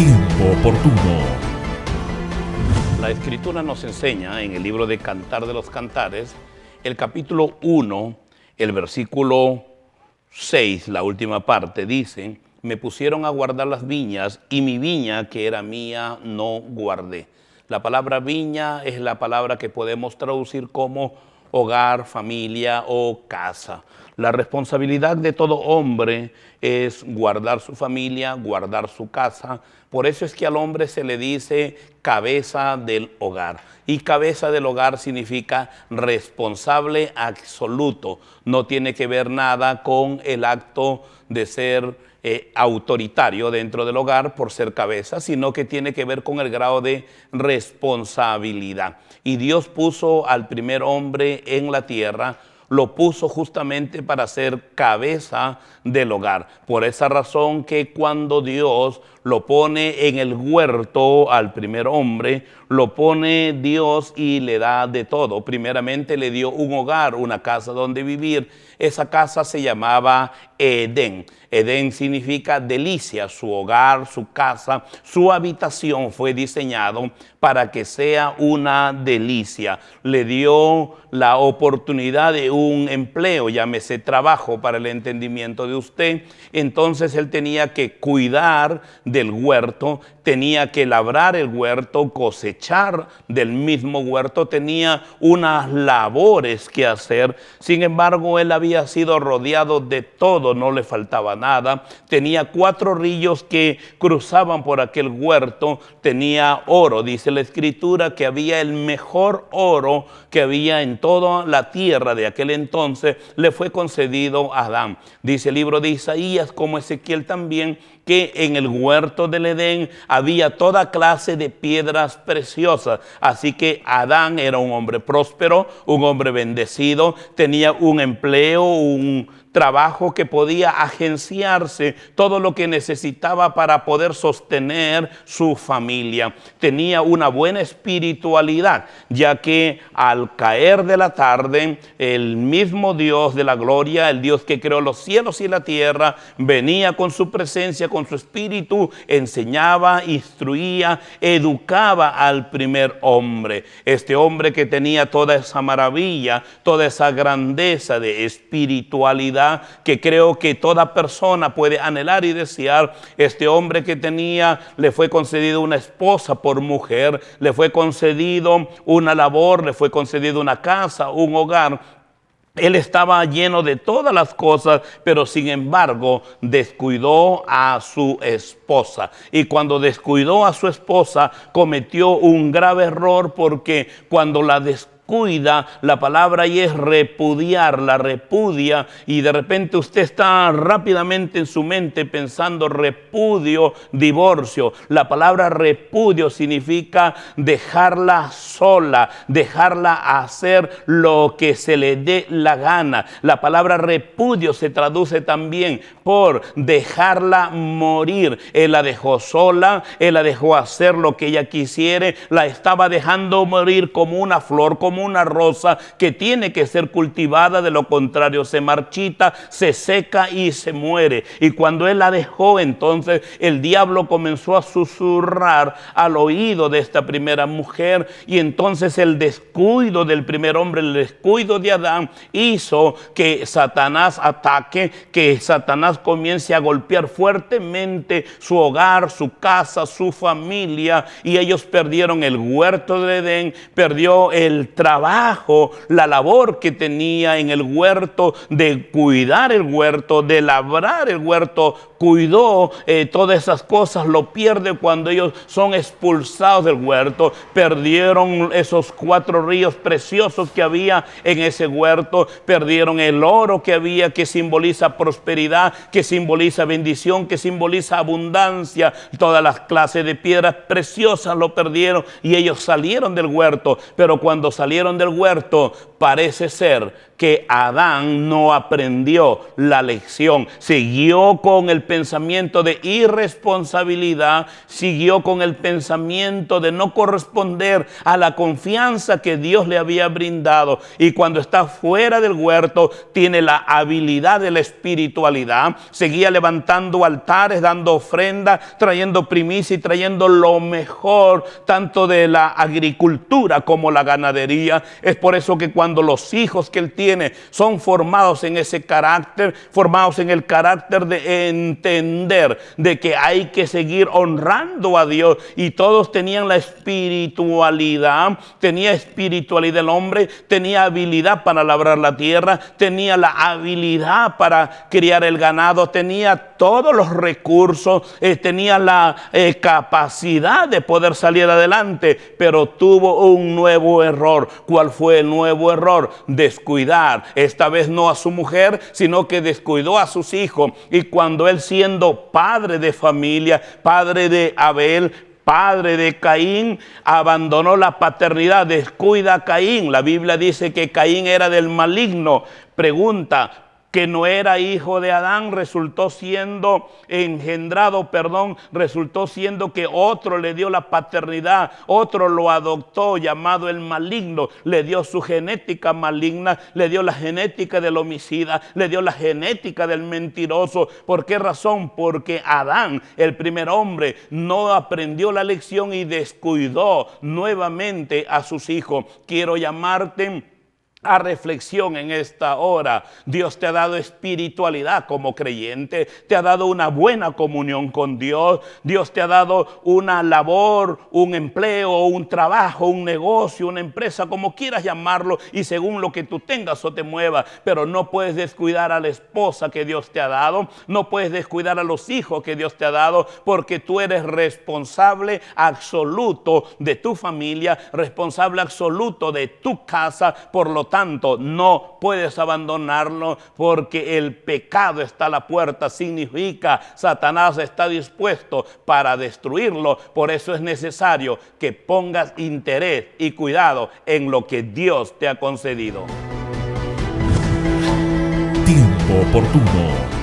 tiempo oportuno. La Escritura nos enseña en el libro de Cantar de los Cantares, el capítulo 1, el versículo 6, la última parte, dice: me pusieron a guardar las viñas y mi viña que era mía no guardé. La palabra viña es la palabra que podemos traducir como hogar, familia o casa. La responsabilidad de todo hombre es guardar su familia, guardar su casa. Por eso es que al hombre se le dice cabeza del hogar. Y cabeza del hogar significa responsable absoluto. No tiene que ver nada con el acto de ser autoritario dentro del hogar por ser cabeza, sino que tiene que ver con el grado de responsabilidad. Y Dios puso al primer hombre en la tierra, lo puso justamente para ser cabeza del hogar. Por esa razón que cuando Dios lo pone en el huerto al primer hombre, lo pone Dios y le da de todo. Primeramente le dio un hogar, una casa donde vivir. Esa casa se llamaba Edén. Edén significa delicia. Su hogar, su casa, su habitación fue diseñado para que sea una delicia. Le dio la oportunidad de un empleo, llámese trabajo para el entendimiento de usted. Entonces él tenía que cuidar del huerto, tenía que labrar el huerto, cosechar del mismo huerto, tenía unas labores que hacer. Sin embargo, él había sido rodeado de todo, no le faltaba nada. Tenía 4 ríos que cruzaban por aquel huerto, tenía oro. Dice la Escritura que había el mejor oro que había en toda la tierra de aquel entonces, le fue concedido a Adán. Dice el libro de Isaías, como Ezequiel también, que en el huerto del Edén había toda clase de piedras preciosas. Así que Adán era un hombre próspero, un hombre bendecido, tenía un empleo, un trabajo que podía agenciarse, todo lo que necesitaba para poder sostener su familia. Tenía una buena espiritualidad, ya que al caer de la tarde, el mismo Dios de la gloria, el Dios que creó los cielos y la tierra, venía con su presencia, con su espíritu, enseñaba, instruía, educaba al primer hombre. Este hombre que tenía toda esa maravilla, toda esa grandeza de espiritualidad que creo que toda persona puede anhelar y desear. Este hombre que tenía, le fue concedido una esposa por mujer, le fue concedido una labor, le fue concedido una casa, un hogar. Él estaba lleno de todas las cosas, pero sin embargo descuidó a su esposa. Y cuando descuidó a su esposa, cometió un grave error, porque cuando la descuida, la palabra ahí es repudiarla, repudia, y de repente usted está rápidamente en su mente pensando repudio, divorcio. La palabra repudio significa dejarla sola, dejarla hacer lo que se le dé la gana. La palabra repudio se traduce también por dejarla morir. Él la dejó sola, él la dejó hacer lo que ella quisiere, la estaba dejando morir como una flor, como una rosa que tiene que ser cultivada, de lo contrario se marchita, se seca y se muere. Y cuando él la dejó, entonces el diablo comenzó a susurrar al oído de esta primera mujer, y entonces el descuido del primer hombre, el descuido de Adán, hizo que Satanás ataque, que Satanás comience a golpear fuertemente su hogar, su casa, su familia, y ellos perdieron el huerto de Edén, perdió el trabajo, la labor que tenía en el huerto, de cuidar el huerto, de labrar el huerto, cuidó todas esas cosas, lo pierde cuando ellos son expulsados del huerto. Perdieron esos 4 ríos preciosos que había en ese huerto, perdieron el oro que había, que simboliza prosperidad, que simboliza bendición, que simboliza abundancia. Todas las clases de piedras preciosas lo perdieron, y ellos salieron del huerto. Pero cuando salieron salieron del huerto, parece ser que Adán no aprendió la lección. Siguió con el pensamiento de irresponsabilidad, siguió con el pensamiento de no corresponder a la confianza que Dios le había brindado. Y cuando está fuera del huerto, tiene la habilidad de la espiritualidad. Seguía levantando altares, dando ofrendas, trayendo primicia y trayendo lo mejor, tanto de la agricultura como la ganadería. Es por eso que cuando los hijos que él tiene son formados en ese carácter, formados en el carácter de entender de que hay que seguir honrando a Dios, y todos tenían la espiritualidad, tenía espiritualidad el hombre, tenía habilidad para labrar la tierra, tenía la habilidad para criar el ganado, tenía todos los recursos, tenía la capacidad de poder salir adelante, pero tuvo un nuevo error. ¿Cuál fue el nuevo error? Descuidar, esta vez no a su mujer, sino que descuidó a sus hijos. Y cuando él, siendo padre de familia, padre de Abel, padre de Caín, abandonó la paternidad, descuida a Caín. La Biblia dice que Caín era del maligno. Pregunta: que no era hijo de Adán, resultó siendo resultó siendo que otro le dio la paternidad, otro lo adoptó, llamado el maligno, le dio su genética maligna, le dio la genética del homicida, le dio la genética del mentiroso. ¿Por qué razón? Porque Adán, el primer hombre, no aprendió la lección y descuidó nuevamente a sus hijos. Quiero llamarte a reflexión en esta hora. Dios te ha dado espiritualidad como creyente, te ha dado una buena comunión con Dios, Dios te ha dado una labor, un empleo, un trabajo, un negocio, una empresa, como quieras llamarlo, y según lo que tú tengas o te muevas. Pero no puedes descuidar a la esposa que Dios te ha dado, no puedes descuidar a los hijos que Dios te ha dado, porque tú eres responsable absoluto de tu familia, responsable absoluto de tu casa. Por lo tanto, no puedes abandonarlo, porque el pecado está a la puerta. Significa Satanás está dispuesto para destruirlo. Por eso es necesario que pongas interés y cuidado en lo que Dios te ha concedido. Tiempo oportuno.